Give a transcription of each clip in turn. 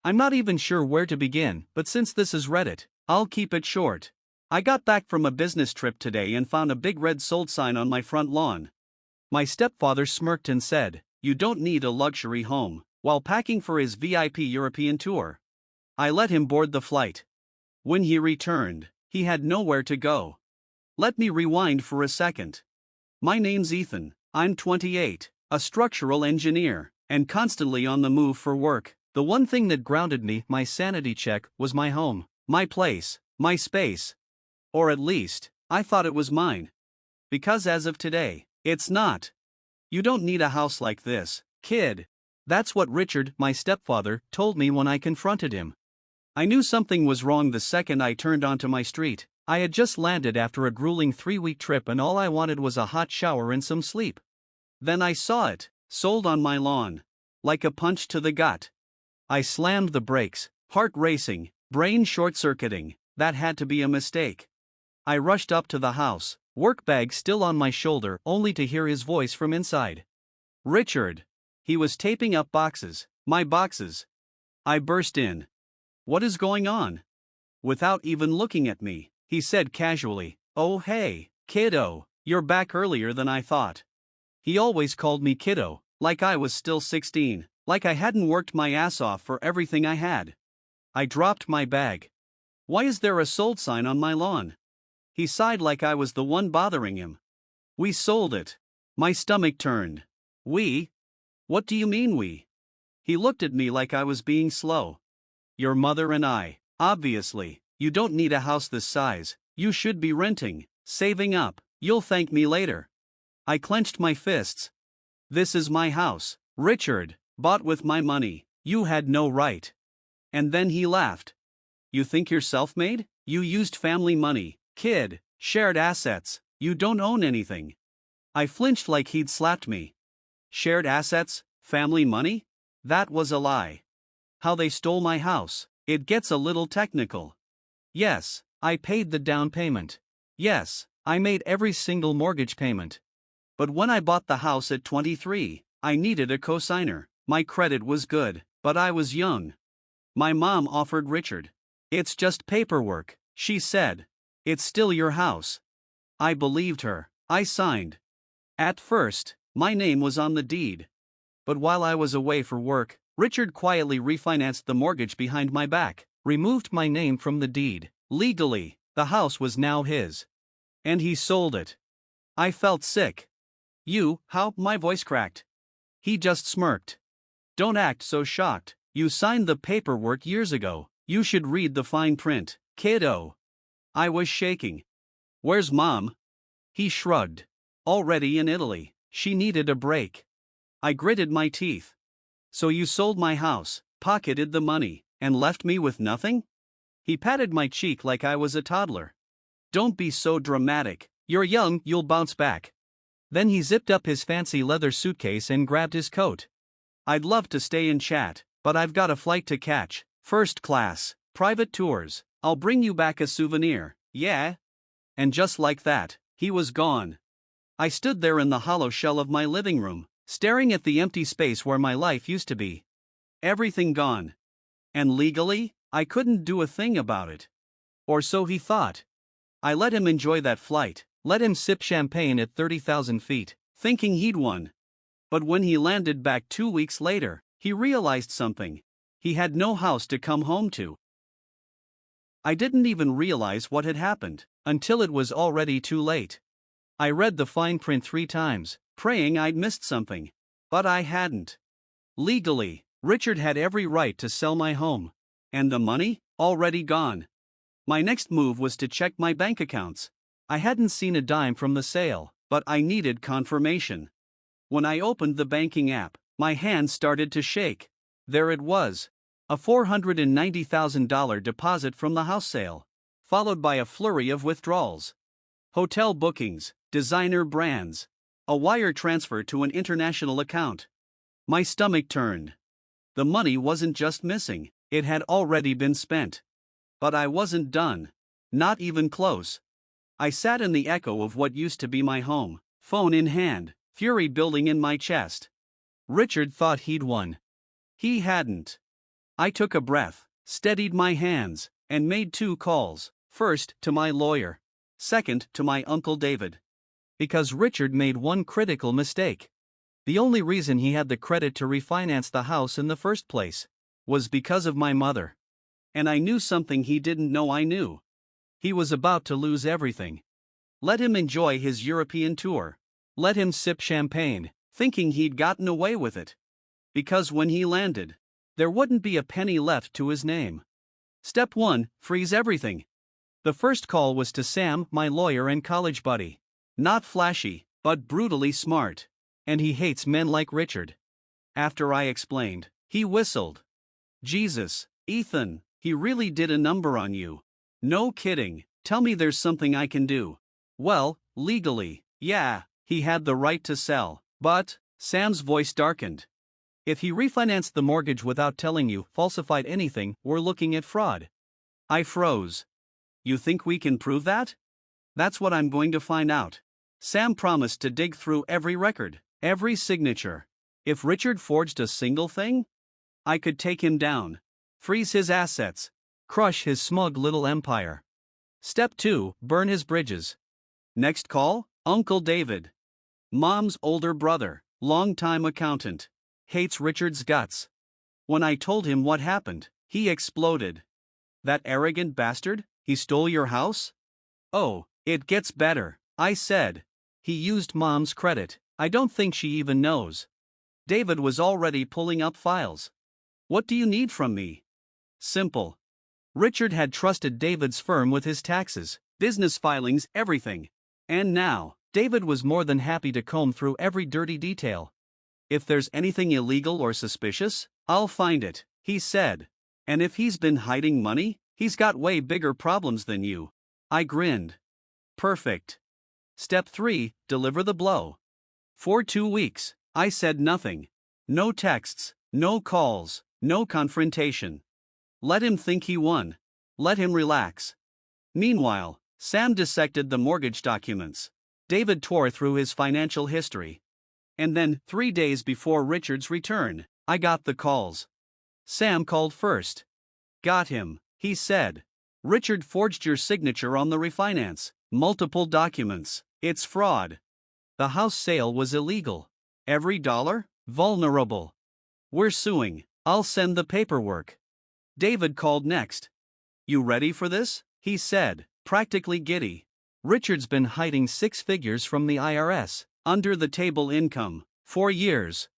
I'm not even sure where to begin, but since this is Reddit, I'll keep it short. I got back from a business trip today and found a big red sold sign on my front lawn. My stepfather smirked and said, "You don't need a luxury home," while packing for his VIP European tour. I let him board the flight. When he returned, he had nowhere to go. Let me rewind for a second. My name's Ethan, I'm 28, a structural engineer, and constantly on the move for work. The one thing that grounded me, my sanity check, was my home, my place, my space. Or at least, I thought it was mine. Because as of today, it's not. You don't need a house like this, kid. That's what Richard, my stepfather, told me when I confronted him. I knew something was wrong the second I turned onto my street. I had just landed after a grueling 3-week trip and all I wanted was a hot shower and some sleep. Then I saw it, sold on my lawn. Like a punch to the gut. I slammed the brakes, heart racing, brain short-circuiting. That had to be a mistake. I rushed up to the house, work bag still on my shoulder, only to hear his voice from inside. "Richard." He was taping up boxes, my boxes. I burst in. "What is going on?" Without even looking at me, he said casually, "Oh hey, kiddo, you're back earlier than I thought." He always called me kiddo, like I was still 16, like I hadn't worked my ass off for everything I had. I dropped my bag. "Why is there a sold sign on my lawn?" He sighed like I was the one bothering him. "We sold it." My stomach turned. "We? What do you mean we?" He looked at me like I was being slow. "Your mother and I, obviously. You don't need a house this size, you should be renting, saving up, you'll thank me later." I clenched my fists. "This is my house, Richard, bought with my money, you had no right." And then he laughed. "You think you're self-made? You used family money, kid, shared assets, you don't own anything." I flinched like he'd slapped me. Shared assets, family money? That was a lie. How they stole my house, it gets a little technical. Yes, I paid the down payment. Yes, I made every single mortgage payment. But when I bought the house at 23, I needed a cosigner. My credit was good, but I was young. My mom offered Richard. "It's just paperwork," she said. "It's still your house." I believed her. I signed. At first, my name was on the deed. But while I was away for work, Richard quietly refinanced the mortgage behind my back, removed my name from the deed. Legally, the house was now his. And he sold it. I felt sick. How? My voice cracked. He just smirked. "Don't act so shocked. You signed the paperwork years ago. You should read the fine print, kiddo." I was shaking. "Where's Mom?" He shrugged. "Already in Italy. She needed a break." I gritted my teeth. "So you sold my house, pocketed the money, and left me with nothing?" He patted my cheek like I was a toddler. "Don't be so dramatic. You're young, you'll bounce back." Then he zipped up his fancy leather suitcase and grabbed his coat. "I'd love to stay and chat, but I've got a flight to catch, first class, private tours. I'll bring you back a souvenir, yeah?" And just like that, he was gone. I stood there in the hollow shell of my living room, staring at the empty space where my life used to be. Everything gone. And legally, I couldn't do a thing about it. Or so he thought. I let him enjoy that flight, let him sip champagne at 30,000 feet, thinking he'd won. But when he landed back 2 weeks later, he realized something. He had no house to come home to. I didn't even realize what had happened, until it was already too late. I read the fine print 3 times, praying I'd missed something. But I hadn't. Legally, Richard had every right to sell my home. And the money? Already gone. My next move was to check my bank accounts. I hadn't seen a dime from the sale, but I needed confirmation. When I opened the banking app, my hands started to shake. There it was. A $490,000 deposit from the house sale, followed by a flurry of withdrawals. Hotel bookings, designer brands. A wire transfer to an international account. My stomach turned. The money wasn't just missing, it had already been spent. But I wasn't done. Not even close. I sat in the echo of what used to be my home, phone in hand, fury building in my chest. Richard thought he'd won. He hadn't. I took a breath, steadied my hands, and made 2 calls. First, to my lawyer. Second, to my Uncle David. Because Richard made one critical mistake. The only reason he had the credit to refinance the house in the first place was because of my mother. And I knew something he didn't know I knew. He was about to lose everything. Let him enjoy his European tour. Let him sip champagne, thinking he'd gotten away with it. Because when he landed, there wouldn't be a penny left to his name. Step 1, freeze everything. The first call was to Sam, my lawyer and college buddy. Not flashy, but brutally smart. And he hates men like Richard. After I explained, he whistled. Jesus, Ethan, he really did a number on you. No kidding, tell me there's something I can do. Well, legally, yeah, he had the right to sell, but, Sam's voice darkened. If he refinanced the mortgage without telling you, falsified anything, we're looking at fraud. I froze. You think we can prove that? That's what I'm going to find out. Sam promised to dig through every record, every signature. If Richard forged a single thing, I could take him down, freeze his assets, crush his smug little empire. Step 2, burn his bridges. Next call, Uncle David. Mom's older brother, longtime accountant. Hates Richard's guts. When I told him what happened, he exploded. That arrogant bastard, he stole your house? Oh, it gets better, I said. He used Mom's credit. I don't think she even knows. David was already pulling up files. What do you need from me? Simple. Richard had trusted David's firm with his taxes, business filings, everything. And now, David was more than happy to comb through every dirty detail. If there's anything illegal or suspicious, I'll find it, he said. And if he's been hiding money, he's got way bigger problems than you. I grinned. Perfect. Step 3, deliver the blow. For 2 weeks, I said nothing. No texts, no calls, no confrontation. Let him think he won. Let him relax. Meanwhile, Sam dissected the mortgage documents. David tore through his financial history. And then, 3 days before Richard's return, I got the calls. Sam called first. Got him, he said. Richard forged your signature on the refinance. Multiple documents. It's fraud. The house sale was illegal. Every dollar? Vulnerable. We're suing. I'll send the paperwork. David called next. You ready for this? He said, practically giddy. Richard's been hiding 6 figures from the IRS, under the table income, for years.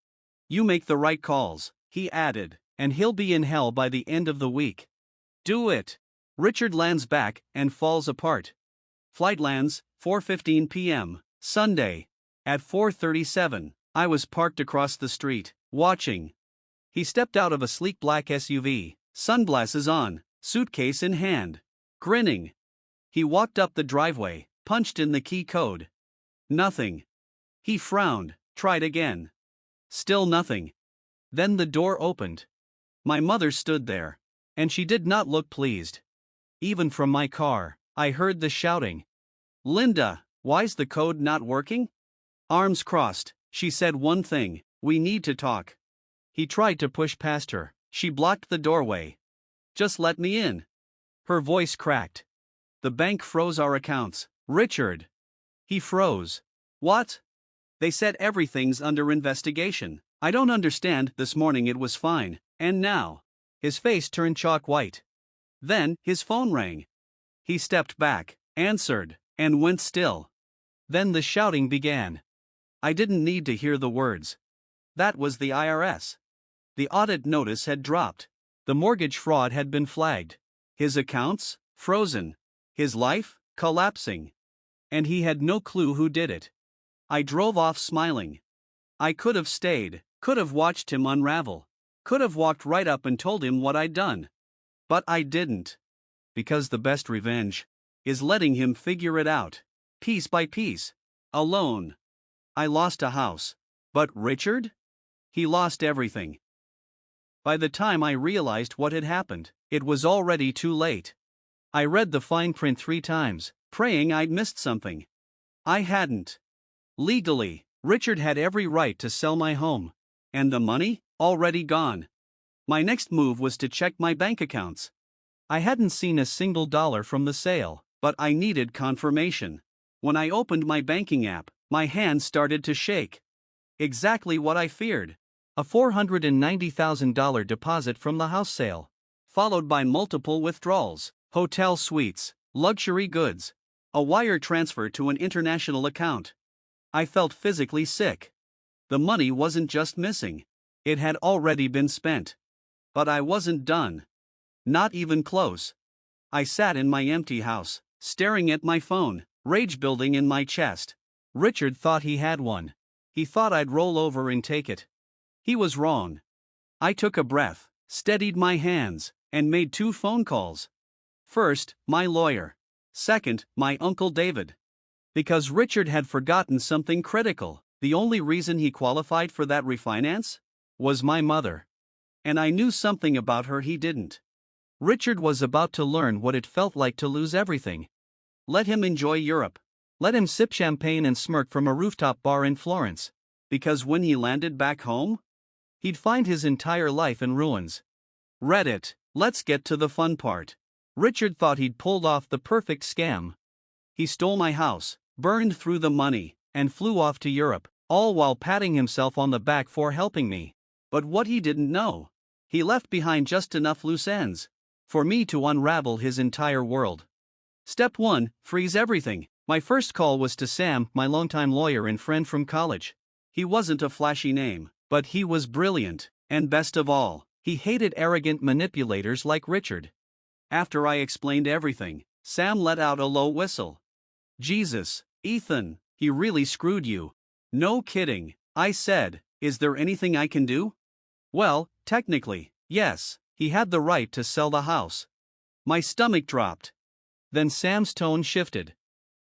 You make the right calls, he added, and he'll be in hell by the end of the week. Do it. Richard lands back and falls apart. Flight lands, 4:15 p.m., Sunday. At 4:37, I was parked across the street, watching. He stepped out of a sleek black SUV, sunglasses on, suitcase in hand, grinning. He walked up the driveway, punched in the key code. Nothing. He frowned, tried again. Still nothing. Then the door opened. My mother stood there, and she did not look pleased. Even from my car, I heard the shouting. Linda, why's the code not working? Arms crossed, she said one thing, we need to talk. He tried to push past her, she blocked the doorway. Just let me in. Her voice cracked. The bank froze our accounts, Richard. He froze. What? They said everything's under investigation. I don't understand. This morning it was fine, and now? His face turned chalk white. Then, his phone rang. He stepped back, answered, and went still. Then the shouting began. I didn't need to hear the words. That was the IRS. The audit notice had dropped. The mortgage fraud had been flagged. His accounts, frozen. His life, collapsing. And he had no clue who did it. I drove off smiling. I could have stayed, could have watched him unravel, could have walked right up and told him what I'd done. But I didn't. Because the best revenge is letting him figure it out, piece by piece, alone. I lost a house. But Richard? He lost everything. By the time I realized what had happened, it was already too late. I read the fine print 3 times, praying I'd missed something. I hadn't. Legally, Richard had every right to sell my home. And the money? Already gone. My next move was to check my bank accounts. I hadn't seen a single dollar from the sale, but I needed confirmation. When I opened my banking app, my hands started to shake. Exactly what I feared. A $490,000 deposit from the house sale, followed by multiple withdrawals, hotel suites, luxury goods, a wire transfer to an international account. I felt physically sick. The money wasn't just missing, it had already been spent. But I wasn't done. Not even close. I sat in my empty house, staring at my phone, rage building in my chest. Richard thought he had one. He thought I'd roll over and take it. He was wrong. I took a breath, steadied my hands, and made 2 phone calls. First, my lawyer. Second, my Uncle David. Because Richard had forgotten something critical. The only reason he qualified for that refinance was my mother. And I knew something about her he didn't. Richard was about to learn what it felt like to lose everything. Let him enjoy Europe. Let him sip champagne and smirk from a rooftop bar in Florence. Because when he landed back home, he'd find his entire life in ruins. Reddit. Let's get to the fun part. Richard thought he'd pulled off the perfect scam. He stole my house, burned through the money, and flew off to Europe, all while patting himself on the back for helping me. But what he didn't know, he left behind just enough loose ends for me to unravel his entire world. Step 1: freeze everything. My first call was to Sam, my longtime lawyer and friend from college. He wasn't a flashy name, but he was brilliant, and best of all, he hated arrogant manipulators like Richard. After I explained everything, Sam let out a low whistle. Jesus, Ethan, he really screwed you. No kidding, I said. Is there anything I can do? Well, technically, yes, he had the right to sell the house. My stomach dropped. Then Sam's tone shifted.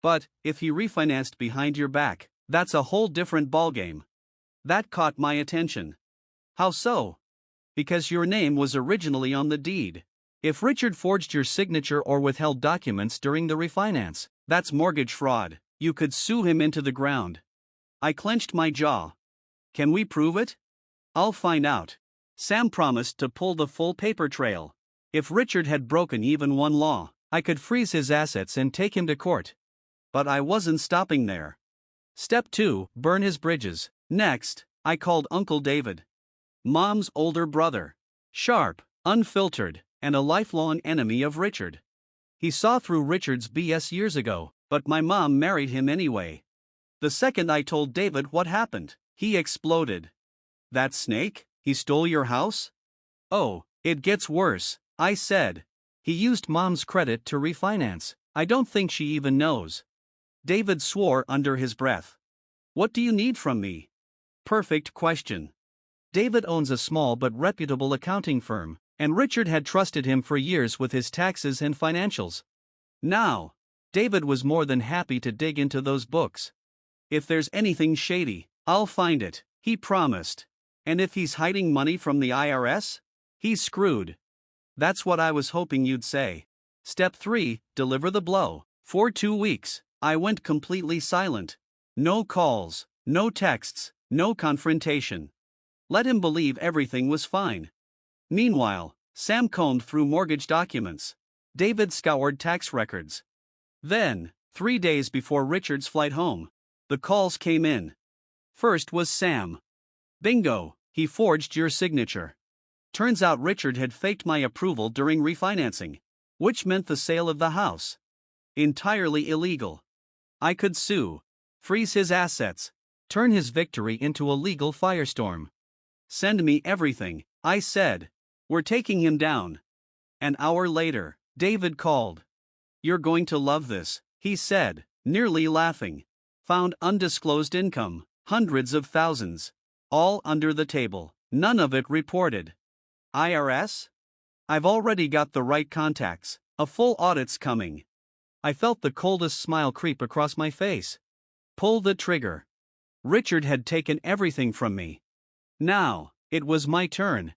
But if he refinanced behind your back, that's a whole different ballgame. That caught my attention. How so? Because your name was originally on the deed. If Richard forged your signature or withheld documents during the refinance, that's mortgage fraud. You could sue him into the ground. I clenched my jaw. Can we prove it? I'll find out. Sam promised to pull the full paper trail. If Richard had broken even one law, I could freeze his assets and take him to court. But I wasn't stopping there. Step 2: burn his bridges. Next, I called Uncle David. Mom's older brother. Sharp, unfiltered, and a lifelong enemy of Richard. He saw through Richard's BS years ago, but my mom married him anyway. The second I told David what happened, he exploded. That snake? He stole your house? Oh, it gets worse, I said. He used Mom's credit to refinance. I don't think she even knows. David swore under his breath. What do you need from me? Perfect question. David owns a small but reputable accounting firm, and Richard had trusted him for years with his taxes and financials. Now, David was more than happy to dig into those books. If there's anything shady, I'll find it, he promised. And if he's hiding money from the IRS, he's screwed. That's what I was hoping you'd say. Step 3: deliver the blow. For 2 weeks, I went completely silent. No calls, no texts, no confrontation. Let him believe everything was fine. Meanwhile, Sam combed through mortgage documents. David scoured tax records. Then, 3 days before Richard's flight home, the calls came in. First was Sam. Bingo, he forged your signature. Turns out Richard had faked my approval during refinancing, which meant the sale of the house. Entirely illegal. I could sue, freeze his assets, turn his victory into a legal firestorm. Send me everything, I said. We're taking him down. An hour later, David called. You're going to love this, he said, nearly laughing. Found undisclosed income, hundreds of thousands. All under the table, none of it reported. IRS? I've already got the right contacts, a full audit's coming. I felt the coldest smile creep across my face. Pull the trigger. Richard had taken everything from me. Now, it was my turn.